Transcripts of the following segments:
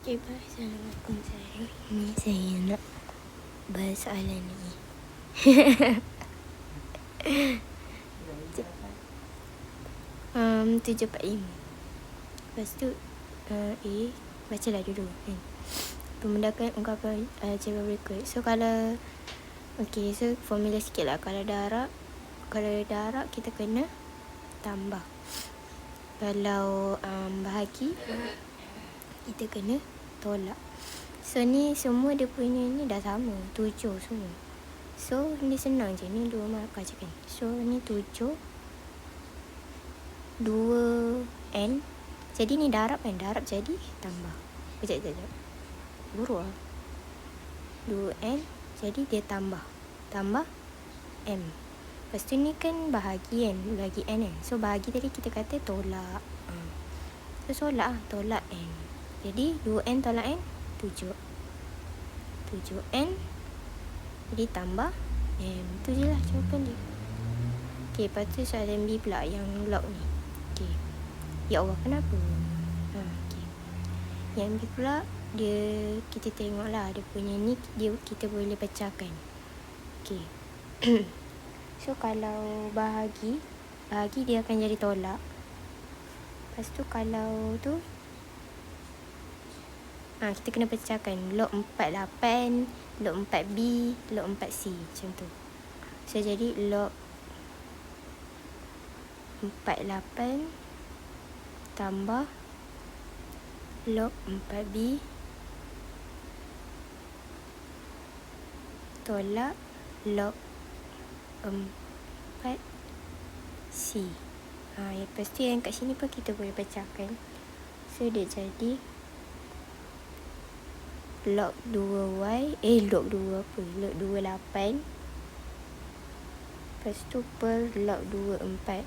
Okay, Assalamualaikum saya. Ini saya nak bahas soalan ni. um, 745. Lepas tu bacalah dulu kan. Memudahkan ungkapan jawab berikut. So kalau so formula sikit lah. Kalau darab kita kena tambah. Kalau bahagi kita kena tolak. So ni semua dia punya ni dah sama, 7 semua. So ni senang je, ni 2 markah je kan. So ni 7 2n. Jadi ni darab kan, darab jadi tambah. Sekejap. Buruk lah. 2n jadi dia tambah m. Lepas tu ni kan bahagi kan, bagi n kan. So bahagi tadi kita kata tolak. So tolak n. Jadi 2n tolak n 7n jadi tambah m. Tu je lah jawapan dia. Okay, lepas tu soalan B pula yang log ni. Okay. Ya Allah, kenapa? Okay. Yang B pula dia, kita tengok lah dia punya ni, kita boleh pecahkan. Okay. So kalau bahagi dia akan jadi tolak. Lepas tu kalau tu kita kena pecahkan log 48, log 4B, log 4C macam tu. So jadi log 48 tambah log 4B tolak log 4C. Lepas tu yang kat sini pun kita boleh pecahkan. So dia jadi log 2y, log 2 apa? Log 28. Lepas tu per log 24.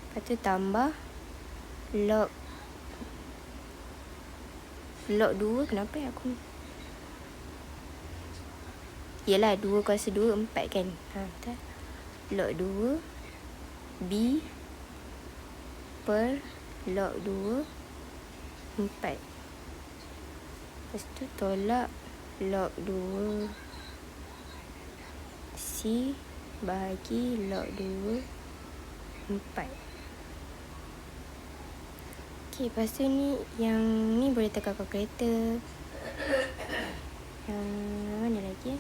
Lepas tu tambah log 2, kenapa aku? Yelah 2 kuasa 2, 4 kan? Betul. Log 2 B per log 2 4. Lepas tu tolak log 2 C bahagi log 2 4. Okay, lepas tu ni yang ni boleh tekan kalkulator. Yang mana lagi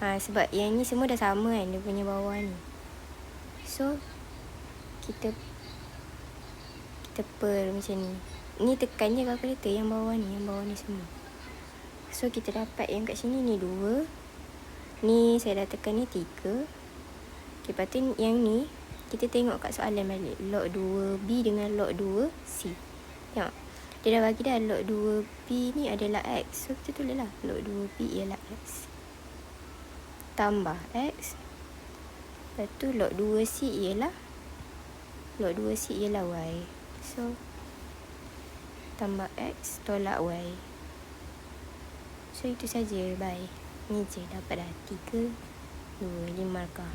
sebab yang ni semua dah sama kan, dia punya bawah ni. So kita per macam ni. Ni tekan je kalkulator yang bawah ni semua. So kita dapat yang kat sini ni 2. Ni saya dah tekan ni 3. Okay, lepas tu yang ni kita tengok kat soalan balik. Log 2B dengan log 2C. Tengok. Dia dah bagi dah log 2B ni adalah X. So kita tulis lah log 2B ialah X. Tambah X. Lepas tu log 2C ialah Y. So tambah X tolak Y. So itu saja. Bye. Ni je dapat dah 3, 2, 5 markah.